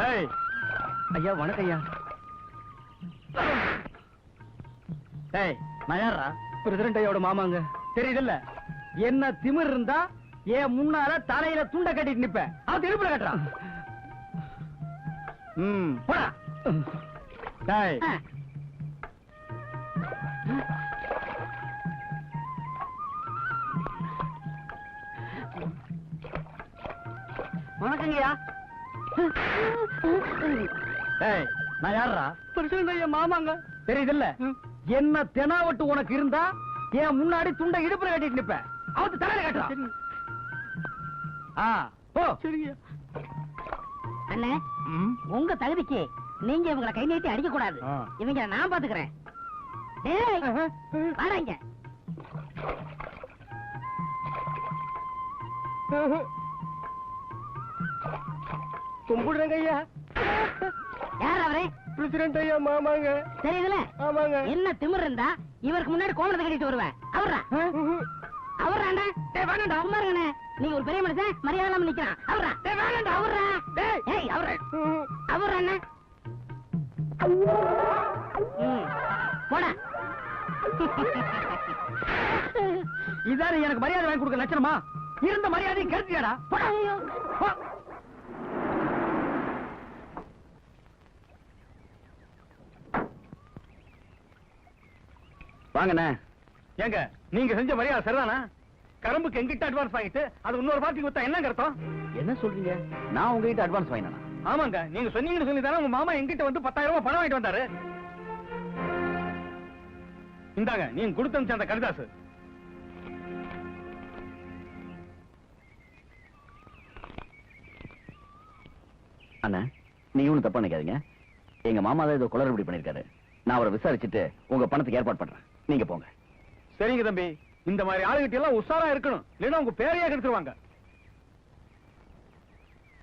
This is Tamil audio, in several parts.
ஐயா வணக்கம் ஐயா. நான் யாரா? பிரசிடண்ட் ஐயோட மாமாங்க. தெரியுதுல்ல, என்ன திமிர் இருந்தா ஏன் முன்னால தலையில துண்ட கட்டிட்டு நிப்ப. அவன் திருப்பில கட்டுறான். போடா. வணக்கங்கய்யா. நான் யாரா? பிரசிடண்ட் ஐயா மாமாங்க. தெரியுதுல்ல, என்ன தெனாவட்டு உனக்கு இருந்தா ஏன் முன்னாடி துண்டை இடுப்புல கட்டிட்டு நிப்ப. அவத்து தலையில கட்டுறான். போ. சரிங்க அண்ணே, உங்க தகுதிக்கு நீங்க இவங்களை கை நீட்டி அடிக்க கூடாது. இவங்க நான் பாத்துக்கிறேன். வாடாங்க. கும்பிடுறேங்க ஐயா. யார் அவரே? பிரசிடண்ட் ஐயா மாமாங்க. தெரியுதுல? ஆமாங்க. என்ன திமிர் இருந்தா இவருக்கு முன்னாடி கோமணத்தை கட்டிட்டு வருவேன். அவர்ரா அவர்றாண்டா. வேணாண்டா அவருங்கண்ணே. நீங்க ஒரு பெரிய மனுஷன், மரியாதை இல்லாம நிக்கிறான். அவர்ரா வேணாண்டா. அவர்ரா அவர்றா போடா. இதாரு எனக்கு மரியாதை வாங்கி கொடுக்க லட்சணமா? இருந்த மரியாதை கருத்தியாடா. வாங்கண்ணே. ஏங்க நீங்க செஞ்ச மரியாதை சரிதானா? கரும்புக்கு எங்கிட்ட அட்வான்ஸ் வாங்கிட்டு அது இன்னொரு பார்ட்டி கொடுத்தா என்ன அர்த்தம்? என்ன சொல்றீங்க? நான் உங்ககிட்ட அட்வான்ஸ் வாங்கினா? ஆமாங்க, நீங்க சொன்னீங்கன்னு சொல்லி தானே உங்க மாமா எங்கிட்ட வந்து 10,000 ரூபாய் பணம் வாங்கிட்டு வந்தாரு. இந்தாங்க நீங்க கொடுத்த அந்த கடிதாசு. அண்ணா, நீங்க ஒன்னும் தப்பா நினைக்காதீங்க. எங்க மாமா தான் ஏதோ குளறுபடி பண்ணிருக்காரு. நான் அவரை விசாரிச்சுட்டு உங்க பணத்துக்கு ஏற்பாடு பண்றேன். நீங்க போங்க. சரிங்க தம்பி, இந்த மாதிரி ஆளுகிட்ட எல்லாம் உஷாரா இருக்கணும், இல்லைன்னா உங்க பேரையே கெடுத்துருவாங்க.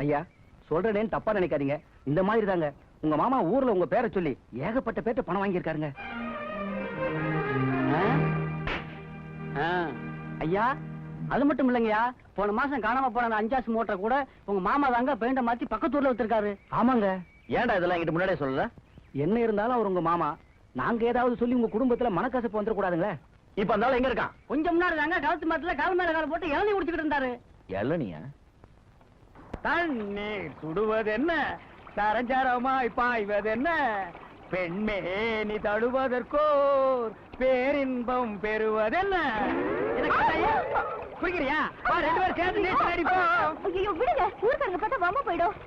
ஐயா சொல்றேன்னு தப்பா நினைக்காதீங்க. இந்த மாதிரி தாங்க உங்க மாமா ஊர்ல உங்க பேரை சொல்லி ஏகப்பட்ட பேர்ட்ட பணம் வாங்கியிருக்காருங்க. ஐயா அது மட்டும் இல்லைங்கய்யா, போன மாசம் காணாம போன 5 மோட்டரை கூட உங்க மாமா தாங்க பெயிண்ட மாத்தி பக்கத்தூர்ல வித்திருக்காரு. ஆமாங்க. ஏன்டா இதெல்லாம் என்கிட்ட முன்னாடியே சொல்லல? என்ன இருந்தாலும் அவர் உங்க மாமா. நாங்க ஏதாவது சொல்லி உங்க குடும்பத்துல மனக்கசப்பு வந்துட கூடாதுங்களே. இப்ப அந்த எங்க இருக்கான்? கொஞ்சம் முன்னாடி தாங்க கழுத்து மரத்துல கால் மேல கால் போட்டு இளநீ குடிச்சுக்கிட்டு இருந்தாரு. இளநியா? தண்ணீர் சுடுவது என்ன, சரஞ்சரமாய் பாய்வது என்ன, பெண்மே நீ தடுவதற்கோர் பேரின்பம் பெறுவதென்ன. குடிக்கிறியா? ரெண்டு பேரும் சேர்ந்து நீச்சல் அடிப்போம். விடுங்க, ஊருக்காரங்க பார்த்தா வம்பா போயிடும்.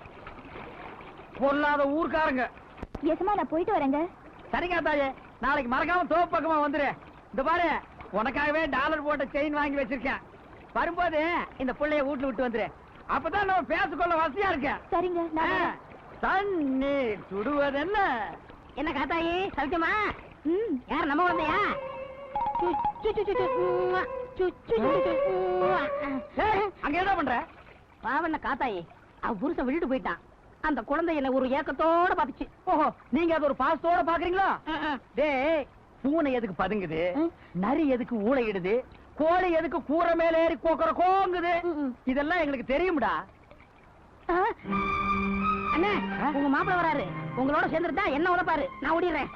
பொல்லாத ஊர்க்காரங்க. எசமா நான் போயிட்டு வரேங்க. சரிங்க தாயே, நாளைக்கு மறக்காம தோப்பு பக்கமா வந்துரு. இந்த பாரு, உனக்காகவே டாலர் போட்ட செயின் வாங்கி வச்சிருக்கேன். வரும்போது இந்த பிள்ளைய வீட்டுல விட்டு வந்துரு. அப்பதான் நம்ம பேசிக்கொள்ள வசதியா இருக்க. சரிங்க. தண்ணீர் சுடுவது என்ன? என்ன காத்தாயி சவிக்கமா? யார் நம்ம வந்தையா? அங்க என்ன பண்ற? பாவண்ண காத்தாயி, அவ புருஷன் விட்டுட்டு போயிட்டான். அந்த குழந்தை என்ன ஒரு ஏக்கத்தோட பாத்துச்சு. ஓஹோ, நீங்க அது ஒரு பாசத்தோட பாக்குறீங்களா? டேய், பூனை எதுக்கு பதுங்குது, நரி எதுக்கு ஊளையிடுது, கோழி எதுக்கு கூரை மேல ஏறி கோக்குற கோங்குது, இதெல்லாம் எங்களுக்கு தெரியும்டா. அண்ணே, உங்க மாப்பிள்ள வராரு. உங்களோட சேர்ந்துட்டா என்ன உதப்பாரு. நான் ஓடிடுறேன்.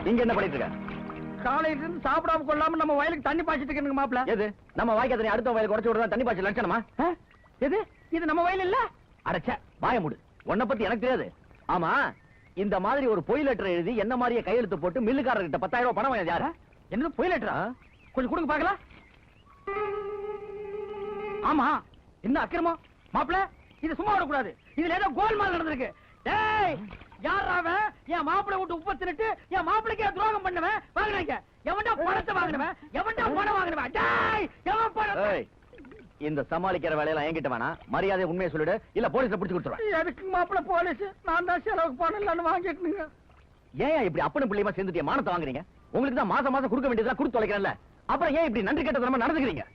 நீங்க என்ன பண்ணிட்டு இருக்க? காலையில இருந்து சாப்பிடாம கொள்ளாம நம்ம வயலுக்கு தண்ணி பாய்ச்சிட்டு இருக்கீங்க மாப்பிள்ள. எது நம்ம வாய்க்கு தண்ணி அடுத்த வயலுக்கு உடச்சு விடுறதா தண்ணி பாய்ச்சல் லட்சணமா? எது இது நம்ம வயல் இல்ல? அடச்சே, வாய மூடு. உன்னை பத்தி எனக்கு தெரியாது. ஆமா, இந்த மாதிரி ஒரு பொய் லெட்டர் எழுதி என்ன மாதிரியே கையெழுத்து போட்டு மில்லுக்காரர்கிட்ட 10,000 ரூபாய் பணம் வாங்கியது யாரு? என்ன பொய் லெட்டரா? கொஞ்சம் கொடுங்க பாக்கலாம். ஆமா, என்ன அக்கிரமம் மாப்பிள்ள? இது சும்மா விடக்கூடாது. இதுல ஏதோ கோல்மால் நடந்திருக்கு. டேய், யாராவ என் மாப்பிள்ளை விட்டு உப்பு தின்னுட்டு என் மாப்பிள்ளைக்கே துரோகம் பண்ணுவேன்? வாங்கினாங்க. எவன்டா பணத்தை வாங்கினவன்? எவன்டா பணம் வாங்கினவன்? டேய், எவன் பணத்தை? இந்த சமாளிக்கிற வேலையெல்லாம் என்கிட்ட வேணா. மரியாதை உண்மையை சொல்லிடு, இல்ல போலீஸ்ல பிடிச்சு கொடுத்துருவேன். எதுக்கு மாப்பிள்ள போலீஸ்? நான் தான் செலவுக்கு பணம் இல்லன்னு வாங்கிட்டுங்க. ஏன் இப்படி அப்பனும் பிள்ளையுமா சேர்ந்துட்டு மானத்தை வாங்குறீங்க? உங்களுக்கு தான் மாசம் மாசம் கொடுக்க வேண்டியதெல்லாம் கொடுத்து தொலைக்கிறேன்ல, அப்புறம் ஏன் இப்படி நன்றி கெட்டதனமா நடந்துக்கிறீங்க?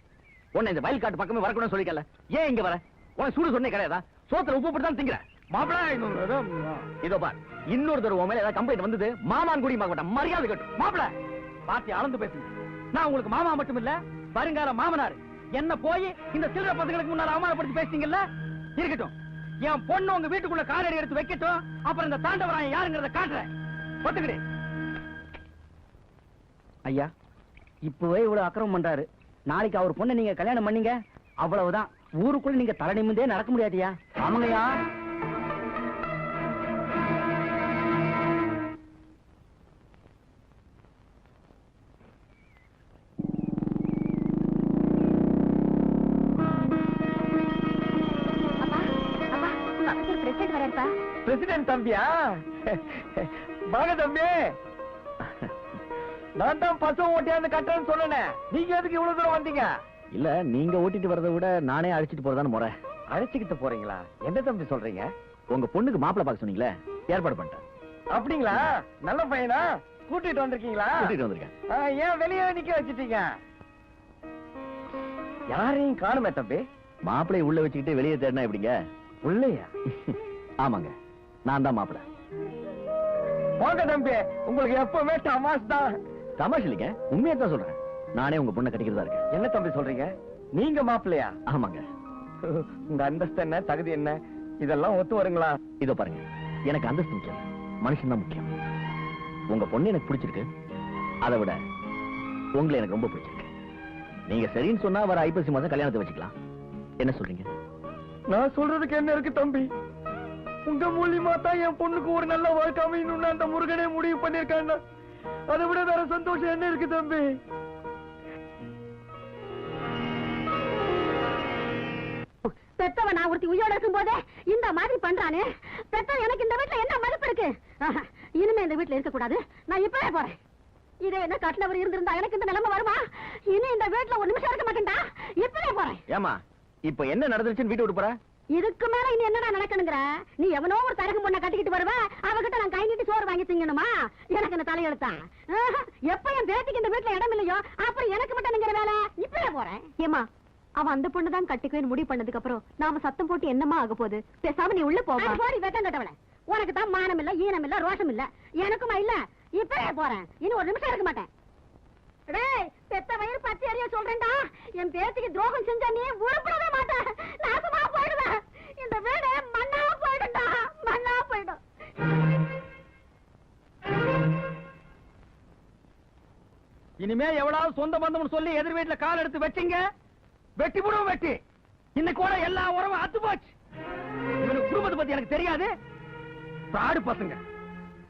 உன்னை இந்த வயல் காட்டு பக்கமே வரக்கூடாதுன்னு சொல்லிக்கல. ஏன் இங்க வர? உனக்கு சூடு சொன்னே கிடையாதா? சோத்துல உப்பு போட்டு தான் திங்கிற. மாப்பிள்ள இதோ பார், இன்னொரு தடவை மேல ஏதாவது கம்ப்ளைண்ட் வந்தது மாமான் குடி மாட்டேன், மரியாதை கட்டும். மாப்பிள்ள பாத்தி அளந்து பேசுங்க. நான் உங்களுக்கு மாமா மட்டும் இல்ல, வருங்கால மாமனார். என்ன போய் இந்த சில்லற பசங்களுக்கு முன்னால அவமானப்படுத்தி பேசுறீங்கல்ல, இருக்கட்டும். என் பொண்ணு உங்க வீட்டுக்குள்ள காலடி எடுத்து வைக்கட்டும், அப்புறம் இந்த தாண்டவராயன் யாருங்கிறத காட்டுறேன். ஒத்துக்கிடு. ஐயா, இப்பவே இவ்வளவு அக்கிரமம் பண்றாரு. நாளைக்கு அவர் பொண்ணை நீங்க கல்யாணம் பண்ணீங்க, அவ்வளவுதான். ஊருக்குள்ள நீங்க தலை நிமிந்தே நடக்க முடியாதியா? ஆமாங்கய்யா. பிரசிடென்ட் தம்பியா? வாங்க தம்பி. நான் தான் பசு ஓட்டியாந்து கட்டன்னு சொன்னேன். நீங்க எதுக்கு இவ்வளவு தூரம் வந்தீங்க? இல்ல, நீங்க ஓட்டிட்டு வரதை விட நானே அழைச்சிட்டு போறதான்னு முறை. அழைச்சிக்கிட்டு போறீங்களா? என்ன தம்பி சொல்றீங்க? உங்க பொண்ணுக்கு மாப்பிள்ளை பார்க்க சொன்னீங்களே, ஏற்பாடு பண்ணிட்டேன். அப்படிங்களா? நல்ல பையனா? கூட்டிட்டு வந்திருக்கீங்களா? கூட்டிட்டு வந்திருக்கேன். ஏன் வெளியே நிக்க வச்சிட்டீங்க? யாரையும் காணுமே தம்பி. மாப்பிள்ளையை உள்ள வச்சுக்கிட்டு வெளியே தேடினா எப்படிங்க? உள்ளையா? ஆமாங்க, நான் தான் மாப்பிள்ளை. போங்க தம்பி, உங்களுக்கு எப்பவுமே தமாஷ் தான். தமாஷ் இல்லைங்க, உண்மையா தான் சொல்றேன். நானே உங்க பொண்ணை கட்டிக்கிறதா இருக்கேன். என்ன தம்பி சொல்றீங்க? நீங்க மாப்பிள்ளையா? ஆமாங்க. உங்க அந்தஸ்து என்ன, தகுதி என்ன, இதெல்லாம் ஒத்து வருங்களா? இதோ பாருங்க, எனக்கு அந்தஸ்து முக்கியம், மனுஷன் தான் முக்கியம். உங்க பொண்ணு எனக்கு பிடிச்சிருக்கு, அதை விட உங்களை எனக்கு ரொம்ப பிடிச்சிருக்கு. நீங்க சரின்னு சொன்னா வர ஐப்பசி மாதம் கல்யாணத்தை வச்சுக்கலாம். என்ன சொல்றீங்க? நான் சொல்றதுக்கு என்ன இருக்கு தம்பி? உங்க மூலியமா தான் என் பொண்ணுக்கு ஒரு நல்ல வாழ்க்கை அமையணும்னு அந்த முருகனே முடிவு பண்ணிருக்காங்க. அதை விட வேற சந்தோஷம் என்ன இருக்கு தம்பி? பெத்தவன் நான் ஒருத்தி உயிரோட இருக்கும் போதே இந்த மாதிரி பண்றானே, பெத்தவன் எனக்கு இந்த வீட்டுல என்ன மதிப்பு இருக்கு? இனிமே இந்த வீட்டுல இருக்க கூடாது. நான் இப்பவே போறேன். இதே என்ன கட்டினவர் இருந்திருந்தா எனக்கு இந்த நிலைமை வருமா? இனி இந்த வீட்டுல ஒரு நிமிஷம் இருக்க மாட்டேன்டா. இப்பவே போறேன். ஏமா, இப்ப என்ன நடந்துச்சுன்னு வீட்டு விட்டு போற? இதுக்கு மேல இனி என்னடா நடக்கணுங்கிற? நீ எவனோ ஒரு தரகு பொண்ணை கட்டிக்கிட்டு வருவ, அவகிட்ட நான் கை நீட்டி சோறு வாங்கி திங்கணுமா? எனக்கு இந்த தலையெழுத்தான். எப்ப என் பேத்திக்கு இந்த வீட்டுல இடம் இல்லையோ அப்புறம் எனக்கு மட்டும் நீங்கிற வேலை. இப்பவே போறேன். ஏமா, அவன் அந்த பொண்ணு தான் கட்டிக்குவேன் முடிவு பண்ணதுக்கு அப்புறம் நாம சத்தம் போட்டு என்னமா ஆக போகுது? பேசாம நீ உள்ள போக. போடி வெட்டம் கட்டவள. உனக்கு தான் மானம் இல்ல, ஈனம் இல்ல, ரோஷம் இல்ல. எனக்குமா இல்ல. இப்பவே போறேன். இனி ஒரு நிமிஷம் இருக்க மாட்டேன். டேய், பெத்த வயிறு பச்சை அறிய சொல்றேன்டா. என் பேத்திக்கு துரோகம் செஞ்சா நீ உருப்படவே மாட்ட. நாசமா போயிடுவேன். இந்த வீடு மண்ணா போயிடும்டா, மண்ணா போயிடும். இனிமே எவ்வளவு சொந்த பந்தம்னு சொல்லி எதிர் வீட்டுல கால் எடுத்து வச்சீங்க, வெட்டி போடுவோம். வெட்டி இன்னைக்கு கூட எல்லா உறவும் அத்து போச்சு. இவனுக்கு குடும்பத்தை பத்தி எனக்கு தெரியாது. பிராடு பசங்க,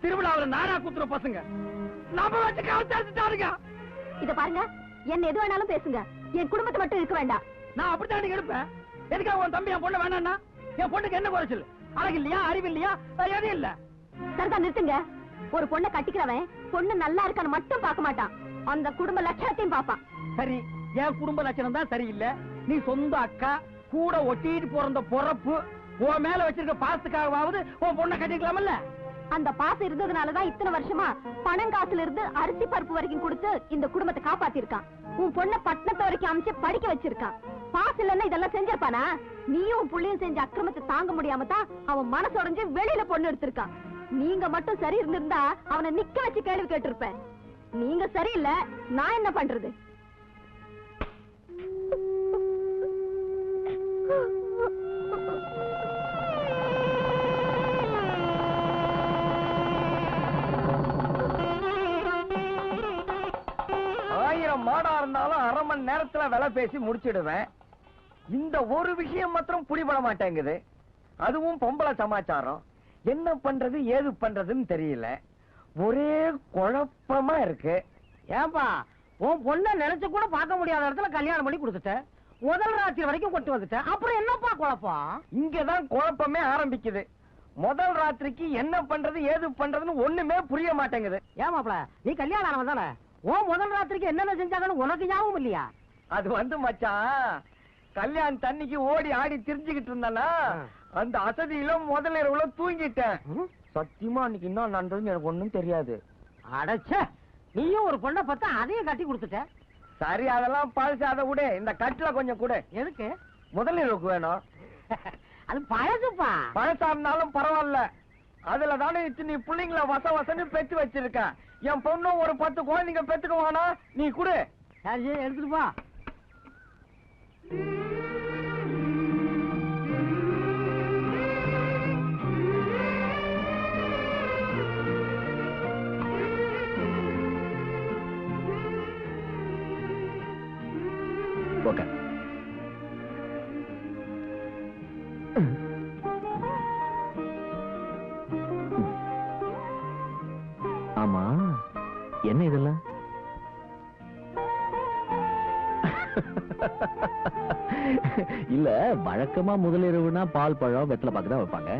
திருவிழாவில் நாடா குத்துற பசங்க, நம்ம வச்சு காவல்தாருங்க. இத பாருங்க, என்ன எது வேணாலும் பேசுங்க, என் குடும்பத்தை மட்டும் இருக்க வேண்டாம். நான் அப்படித்தான் எடுப்பேன். எதுக்காக உன் தம்பி என் பொண்ணு வேணான்னா? என் பொண்ணுக்கு என்ன குறைச்சல்? அழகு இல்லையா, அறிவு இல்லையா, எதுவும் இல்ல. சரிதா, நிறுத்துங்க. ஒரு பொண்ணை கட்டிக்கிறவன் பொண்ணு நல்லா இருக்கான்னு மட்டும் பார்க்க மாட்டான், அந்த குடும்ப லட்சணத்தையும் பார்ப்பான். சரி, என் குடும்ப லட்சணம் தான் சரியில்லை. நீ சொந்த அக்கா கூட ஒட்டிட்டு பிறந்த பொறப்பு, உன் மேல வச்சிருக்க பாசத்துக்காகவாவது உன் பொண்ணை கட்டிக்கலாமல்ல? அந்த பாசம் இருந்ததுனாலதான் இத்தனை வருஷமா பணம் காசுல இருந்து அரிசி பருப்பு வரைக்கும் கொடுத்து இந்த குடும்பத்தை காப்பாத்திருக்கான். உன் பொண்ண பட்டணத்தை வரைக்கும் அமைச்சு படிக்க வச்சிருக்கான். பாசம் இல்லன்னா இதெல்லாம் செஞ்சிருப்பானா? நீயும் புள்ளியும் செஞ்ச அக்கிரமத்தை தாங்க முடியாம தான் அவன் மனசு உடைஞ்சு வெளியில பொண்ணு எடுத்திருக்கான். நீங்க மட்டும் சரி இருந்திருந்தா அவனை நிக்க வச்சு கேள்வி கேட்டிருப்பேன். நீங்க சரியில்லை, நான் என்ன பண்றது? ஆயிரம் மாடா இருந்தாலும் அரை மணி நேரத்துல விலை பேசி முடிச்சிடுவேன். இந்த ஒரு விஷயம் மாத்திரம் புடிபட மாட்டேங்குது. அதுவும் பொம்பளை சமாச்சாரம். என்ன பண்றது ஏது பண்றதுன்னு தெரியல. ஒரே குழப்பமா இருக்கு. ஏன்பா, உன் பொண்ணை நினைச்சு கூட பார்க்க முடியாத இடத்துல கல்யாணம் பண்ணி கொடுத்துட்ட. முதல் ராத்திரி வரைக்கும் கொண்டு வந்துட்ட. அப்புறம் என்னப்பா குழப்பம்? இங்கதான் குழப்பமே ஆரம்பிக்குது. முதல் ராத்திரிக்கு என்ன பண்றது ஏது பண்றதுன்னு ஒண்ணுமே புரிய மாட்டேங்குது. ஏமாப்ல, நீ கல்யாணம் ஆனவன் தானே? உன் முதல் ராத்திரிக்கு என்னென்ன செஞ்சாங்கன்னு உனக்கு ஞாபகம் இல்லையா? அது வந்து மச்சான், கல்யாண தண்ணிக்கு ஓடி ஆடி திரிஞ்சுக்கிட்டு இருந்தானா, அந்த அசதியில முதல் இரவுல தூங்கிட்டேன். சத்தியமா அன்னைக்கு என்ன நடந்ததுன்னு எனக்கு ஒண்ணும் தெரியாது. அடச்ச, நீயும் ஒரு பொண்ணை பார்த்தா அதையும் கட்டி கொடுத்துட்ட. சரி, அதெல்லாம் பழசு. அதை விட இந்த கட்டில கொஞ்சம் கூட. எதுக்கு? முதல் இரவுக்கு வேணும். அது பழசுப்பா. பழசா இருந்தாலும் பரவாயில்ல, அதுல தானே நீ பிள்ளைங்கள வசன்னு பெத்து வச்சிருக்க. என் பொண்ணு ஒரு 10 குழந்தைங்க பெத்துக்குவானா, நீ குடு. சரி எடுத்துட்டு போ. ஓகே. ஆமா, என்ன இதெல்லாம்? இல்ல, வழக்கமா முதலிரவுனா பால் பழம் வெத்தலை பாக்கு தான் வைப்பாங்க.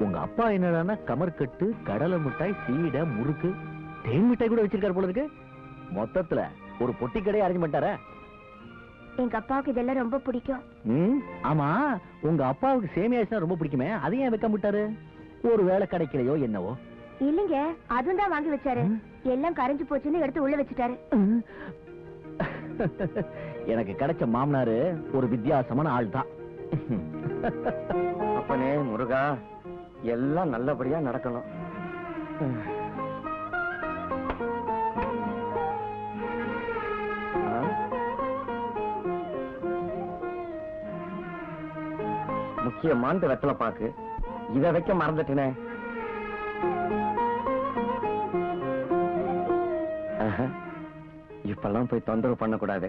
உங்க அப்பா என்னடான்னா கமர்கட்டு, கடலை மிட்டாய், சீடை, முறுக்கு, தேன் மிட்டாய் கூட வச்சிருக்காரு போல இருக்கு. மொத்தத்துல ஒரு பொட்டி கடையை அரேஞ்ச் பண்ணிட்டாரா? எங்க அப்பாவுக்கு இதெல்லாம் ரொம்ப பிடிக்கும். ஆமா, உங்க அப்பாவுக்கு சேமியாச்சுனா ரொம்ப பிடிக்குமே, அதையும் ஏன் வைக்க விட்டாரு? ஒரு வேலை கிடைக்கலையோ என்னவோ? இல்லைங்க, அதுவும் தான் வாங்கி வச்சாரு. எல்லாம் கரைஞ்சு போச்சுன்னு எடுத்து உள்ள வச்சுட்டாரு. எனக்கு கிடைச்ச மாமனாரு ஒரு வித்தியாசமான ஆள் தான். அப்பனே முருகா, எல்லாம் நல்லபடியா நடக்கணும். முக்கியமான வெத்தலை பாக்கு, இத வைக்க மறந்துட்டேனே. இப்பெல்லாம் போய் தொந்தரவு பண்ண கூடாது.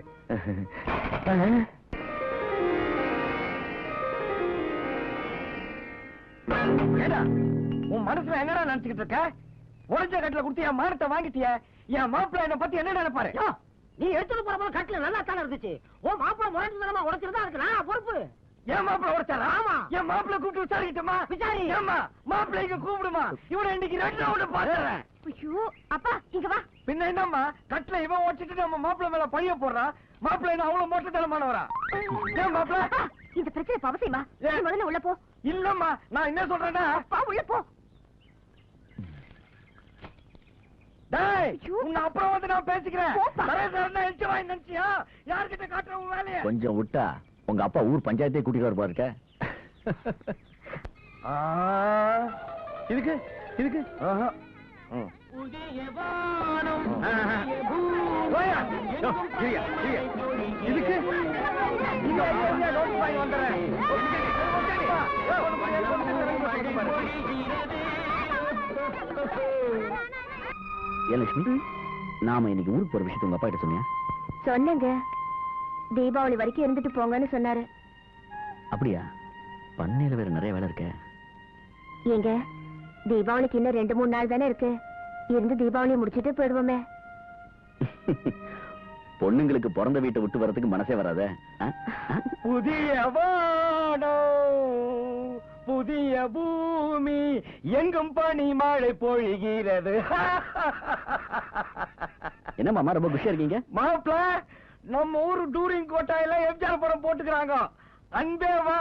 உன் மனசுல என்னடா நினைச்சுக்கிட்டு இருக்க? உடஞ்ச கட்டில கொடுத்து என் மானத்தை வாங்கிட்டிய. என் மாப்பிள்ள என்ன பத்தி என்ன நினைப்பாரு? நீ எடுத்துட்டு போற போது கட்டில நல்லா தானே இருந்துச்சு. ஓ மாப்பிள முறைச்சு உடைச்சிருந்தா அதுக்கு நான் பொறுப்பு. என் மாப்பிள்ள உடைச்சாரா? ஆமா. என் மாப்பிள்ள கூப்பிட்டு விசாரிக்கிட்டமா? விசாரி. ஏமா மாப்பிள்ளைக்கு கூப்பிடுமா? இவனை இன்னைக்கு 2 ரவுண்ட் பாத்துறேன். ஐயோ அப்பா, இங்க வா. பின்ன என்னம்மா, கட்டில இவன் ஓடிச்சிட்டு நம்ம மாப்பிள்ள மேல பழிய போடுறான். மாப்பிள்ள என்ன அவ்வளவு மோட்டத்தனமானவரா? ஏன் மாப்பிள்ள? இந்த பிரச்சனை அவசியமா? முதல்ல உள்ள போ. இல்லம்மா, நான் என்ன சொல்றேன்னா, அப்பா உள்ள போ. டேய், உன்னை அப்புறம் வந்து நான் பேசிக்கிறேன். போப்பா. சரேசரன்னா எச்சு வாங்கி நினைச்சியா? யார்கிட்ட காட்டுற உன் வேலைய? கொஞ்சம் விட்டா உங்க அப்பா ஊர் பஞ்சாயத்தே கூட்டிட்டு வருவா இருக்க. இதுக்கு இதுக்கு இதுக்கு வந்துடுறேன். லட்சுமி, நாம இன்னைக்கு ஊருக்கு போற விஷயத்தை உங்க அப்பா கிட்ட சொன்னியா? சொன்னேங்க, தீபாவளி வரைக்கும் இருந்துட்டு போங்கன்னு சொன்னாரு. அப்படியா? பண்ணையில வேற நிறைய வேலை இருக்க. ஏங்க, தீபாவளிக்கு இன்னும் 2-3 நாள் தானே இருக்கு. இருந்து தீபாவளியை முடிச்சிட்டு போயிடுவோமே. பொண்ணுங்களுக்கு பிறந்த வீட்டை விட்டு வரதுக்கு மனசே வராதே. புதிய வானம், புதிய பூமி, எங்கும் பனி மழை பொழிகிறது. என்ன மாமா ரொம்ப குஷியா இருக்கீங்க? மாப்பிள, நம்ம ஊரு டூரிங் கோட்டாயில எம்ஜிஆர் படம் போட்டுக்கிறாங்க. அன்பேவா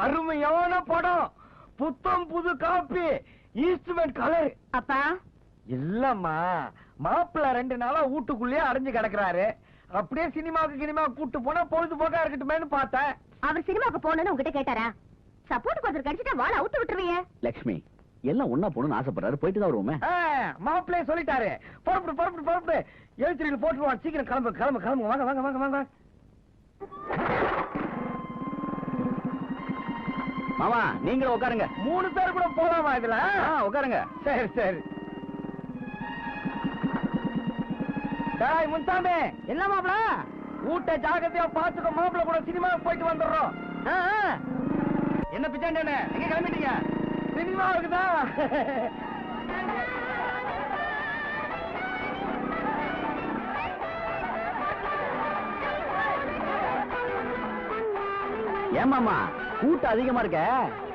அருமையான படம். புத்தம் புது காப்பி, ஈஸ்ட்மென்ட் கலர். அப்பா இல்லம்மா, மாப்பிள்ள 2 நாளா வீட்டுக்குள்ளேயே அடைஞ்சு கிடக்குறாரு. அப்படியே சினிமாவுக்கு கூட்டு போனா பொழுதுபோக்கா இருக்கட்டுமேனு பார்த்தேன். அவர் சினிமாக்கு போகணும்னு உங்ககிட்ட கேட்டாரா? சப்போர்ட் கொஞ்சம் கடிச்சிட்டா வாழ அவுத்து விட்டுருவீங்க. லட்சுமி, எல்லாம் ஒன்னா போகணும்னு ஆசைப்படுறாரு, போயிட்டு தான் வருவோமே. மாப்பிள்ளைய சொல்லிட்டாரு. புறப்படு எழுச்சிரியில் போட்டுருவான். சீக்கிரம் கிளம்பு. வாங்க. மாமா, நீங்களும் உட்காருங்க. 3 பேர் கூட போலாமா இதுல? உட்காருங்க. சரி. டேய் முன்சாமி, என்ன மாப்பிள? ஊட்ட ஜாகிரதையா பாத்துக்க. மாப்பிள்ள கூட சினிமாவுக்கு போயிட்டு வந்துடுறோம். என்ன பிச்சாண்டே, எங்க கிளம்பிட்டீங்க? சினிமாவுக்கு தான். ஏமாமா, கூட்டம் அதிகமா இருக்க,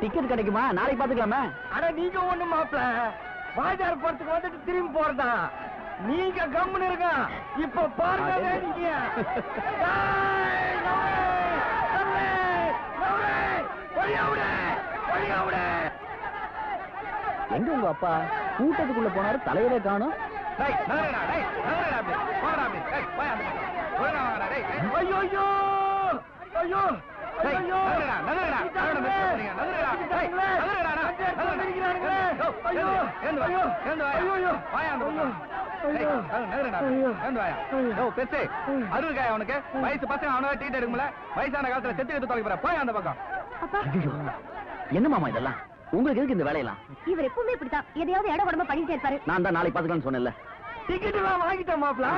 டிக்கெட் கிடைக்குமா? நாளைக்கு பாத்துக்கலாமே. அட நீங்க ஒண்ணு மாப்பிள்ள, வாஜார் படத்துக்கு வந்துட்டு திரும்பி போறதா? நீங்க கம்முன்னு இருக்க. இப்ப பாருங்க நீங்க. எங்க உங்க அப்பா? கூட்டத்துக்குள்ள போனாரு, தலையவே காணும். ஐயோ அருகாய் அவனுக்கு வயசு பசங்க அவனோட டீட் எடுக்கல வயசான காலத்துல செத்து எடுத்து தொலைக்கிற போய் அந்த பக்கம். என்ன மாமா இதெல்லாம் உங்களுக்கு எதுக்கு இந்த வேலையெல்லாம்? இவர் எப்பவுமே இப்படித்தான் எதையாவது இட உடம்பு பண்ணிட்டே இருப்பாரு. நான் தான் நாளைக்கு பாத்துக்கலாம்னு சொன்னேன்ல. டிக்கெட் எல்லாம் வாங்கிட்டேன் மாப்பிள.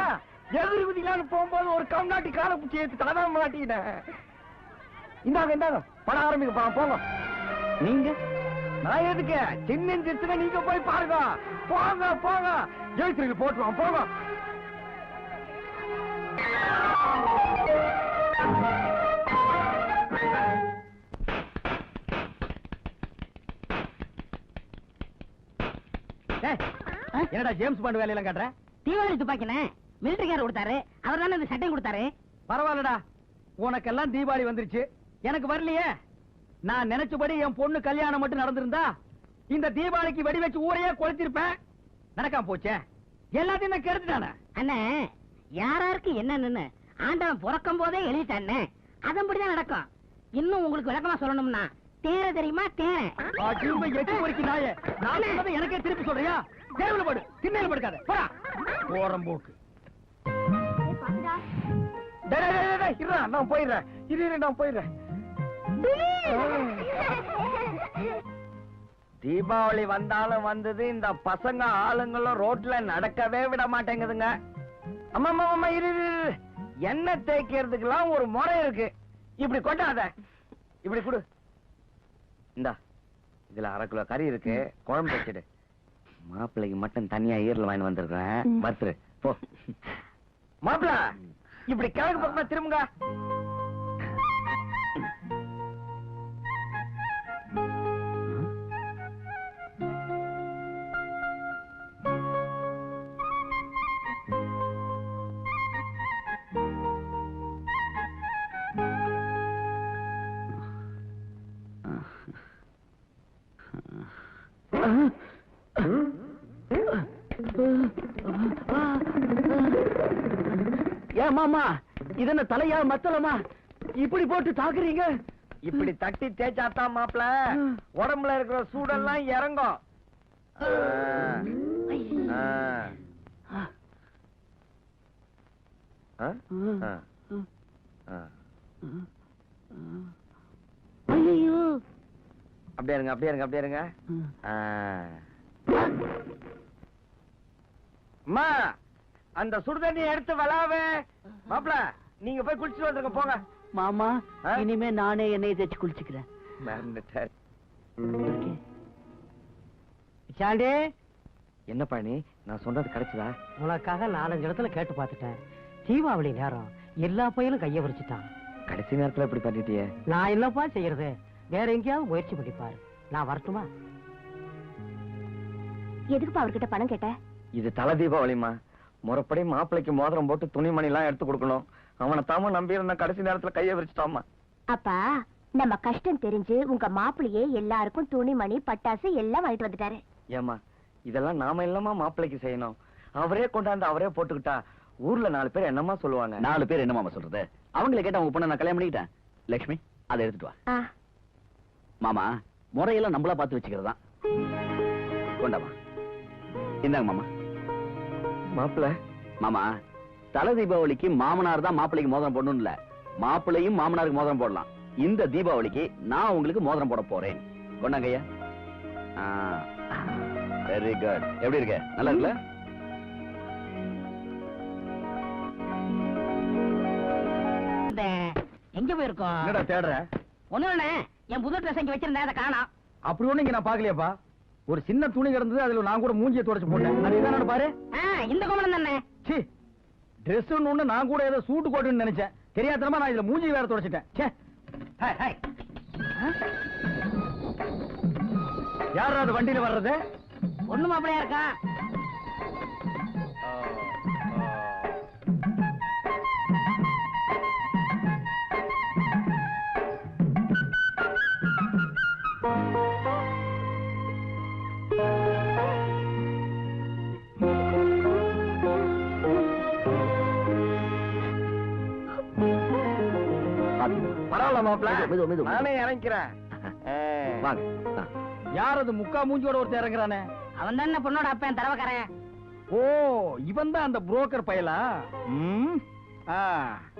எதிர்பதிக்கலான்னு போகும்போது ஒரு கம்நாட்டி காலை பிடிச்சி ஏத்து தடாம மாட்டிக்கிட்டேன். இந்தாங்க இந்தாங்க படம் ஆரம்பிக்க போங்க. நீங்க நான் எதுக்கு சின்ன சின்ன நீங்க போய் பாருங்க. போங்க போங்க ஜெயிச்சிருக்கு போட்டுருவோம் போங்க. என்னடா ஜேம்ஸ் பாண்ட் வேலையெல்லாம் காட்டுற? தீபாவளி துப்பாக்கினே மிலிட்டரிக்காரர் கொடுத்தாரு. அவர் தானே இந்த சட்டையும் கொடுத்தாரு. பரவாயில்லடா, உனக்கெல்லாம் தீபாவளி வந்துருச்சு, எனக்கு வரலையே. நான் நினைச்சபடி என் பொண்ணு கல்யாணம் மட்டும் நடந்திருந்தா இந்த தீபாவளிக்கு வெடி வச்சு ஊரையே கொளுத்திருப்பேன். நடக்காம போச்சே, எல்லாத்தையும் நான் கெடுத்துட்டானே. அண்ணே யாராருக்கு என்னன்னு ஆண்டவன் பிறக்கும் போதே எழுதிட்டானே, அதன்படிதான் நடக்கும். இன்னும் உங்களுக்கு விளக்கமா சொல்லணும்னா தேர தெரியுமா தேர எட்டு பொறுக்கி நாயே, நான் சொன்னதை எனக்கே திருப்பி சொல்றியா? தேர்வுல படு, திண்ணையில படுக்காத, போடா ஓரம் போக்கு. நான் போயிடுறேன், இரு நான் போயிடுறேன். தீபாவளி வந்தாலும் வந்தது, இந்த பசங்க ஆளுங்களும் ரோட்ல நடக்கவே விட மாட்டேங்குதுங்க. அம்மா இரு, எண்ணெய் தேய்க்கிறதுக்கெல்லாம் ஒரு முறை இருக்கு. இப்படி கொட்டாத, இப்படி கொடு. இந்தா இதுல 1/2 கிலோ கறி இருக்கு, குழம்பு வச்சிடு. மாப்பிள்ளைக்கு மட்டும் தனியா ஈரல் வாங்கி வந்திருக்கேன், வறுத்துரு போ. மாப்பிள்ள இப்படி கிழக்கு பக்கமா திரும்புங்க. ஏன் மாமா இது என்ன தலையா மத்தலமா இப்படி போட்டு தாக்குறீங்க? இப்படி தட்டி தேய்ச்சாத்தான் மாப்பிள உடம்புல இருக்கிற சூடெல்லாம் இறங்கும். அப்படியே இருங்க, அப்படியே இருங்க, அப்படியே இருங்க. அம்மா அந்த சுடுதண்ணி எடுத்து வளாவே. மாப்பிள நீங்க போய் குளிச்சுட்டு வந்துருங்க போங்க. மாமா இனிமே நானே எண்ணெய் தேய்ச்சி குளிச்சுக்கிறேன். சாண்டே என்ன பண்ணி நான் சொன்னது கிடைச்சதா? உனக்காக 4-5 இடத்துல கேட்டு பார்த்துட்டேன். தீபாவளி நேரம் எல்லா பையனும் கைய வச்சுட்டான். கடைசி நேரத்துல இப்படி பண்ணிட்டியே. நான் என்னப்பா செய்யறது, வேற எங்கேயாவது முயற்சி பண்ணிப்பாரு. நான் வரட்டுமா? எதுக்குப்பா அவர்கிட்ட பணம் கேட்ட? இது தலை தீபாவளிமா, முறைப்படி மாப்பிளைக்கு மோதிரம் போட்டு துணிமணி எல்லாம் எடுத்து கொடுக்கணும். அவனை தாம நம்பி இருந்த கடைசி நேரத்துல கைய விரிச்சிட்டாமா. அப்பா நம்ம கஷ்டம் தெரிஞ்சு உங்க மாப்பிள்ளையே எல்லாருக்கும் துணிமணி பட்டாசு எல்லாம் வாங்கிட்டு வந்துட்டாரு. ஏமா இதெல்லாம் நாம இல்லமா மாப்பிளைக்கு செய்யணும். அவரே கொண்டாந்து அவரே போட்டுக்கிட்டா ஊர்ல 4 பேர் என்னமா சொல்லுவாங்க? 4 பேர் என்ன மாமா சொல்றது? அவங்களை கேட்டா உங்க பொண்ணை நான் கல்யாணம் பண்ணிக்கிட்டேன். லட்சுமி அதை எடுத்துட்டு வா. மாமா முறையெல்லாம் நம்மளா பார்த்து வச்சுக்கிறதா. கொண்டாமா, இந்தாங்க மாமா. மாப்பிள்ள மாமா தலை தீபாவளிக்கு மாமனார் தான் மாப்பிள்ளைக்கு மோதிரம் போடணும் இல்ல, மாப்பிள்ளையும் மாமனாருக்கு மோதிரம் போடலாம். இந்த தீபாவளிக்கு நான் உங்களுக்கு மோதிரம் போட போறேன். கொண்டாங்கய்யா. Very good. எப்படி இருக்க? நல்லா இருக்குல்ல? எங்க போயிருக்கோம்? என்னடா தேடுற? ஒண்ணு என் புது ட்ரெஸ் இங்க வச்சிருந்தேன், அதை காணோம். அப்படி ஒண்ணு இங்க நான் பாக்கலையாப்பா. ஒரு சின்ன துணி கிடந்தது, அதுல நான் கூட மூஞ்சியை துடைச்சு போட்டேன். அது இதானு பாரு. இந்த கோமணம் தானே. சி ட்ரெஸ் ஒண்ணு நான் கூட ஏதோ சூட்டு கோட்டுன்னு நினைச்சேன். தெரியாதனமா நான் இதுல மூஞ்சி வேற துடைச்சிட்டேன். ச்சே. Hi hi. யாரா அது வண்டியில வர்றது? ஒண்ணு மாப்பிளையா இருக்கா? பரவாயில்ல மாப்ள மெது, மெது. நானே இறங்கிறேன் வாங்க ஆ. யார் அது முக்கா மூஞ்சியோட ஒருத்தர் இறங்குறானே? அவன் தான் பொண்ணோட அப்பன் தரவக்காரன். ஓ, இவன் தான் அந்த புரோக்கர் பயலா? ம். ஆ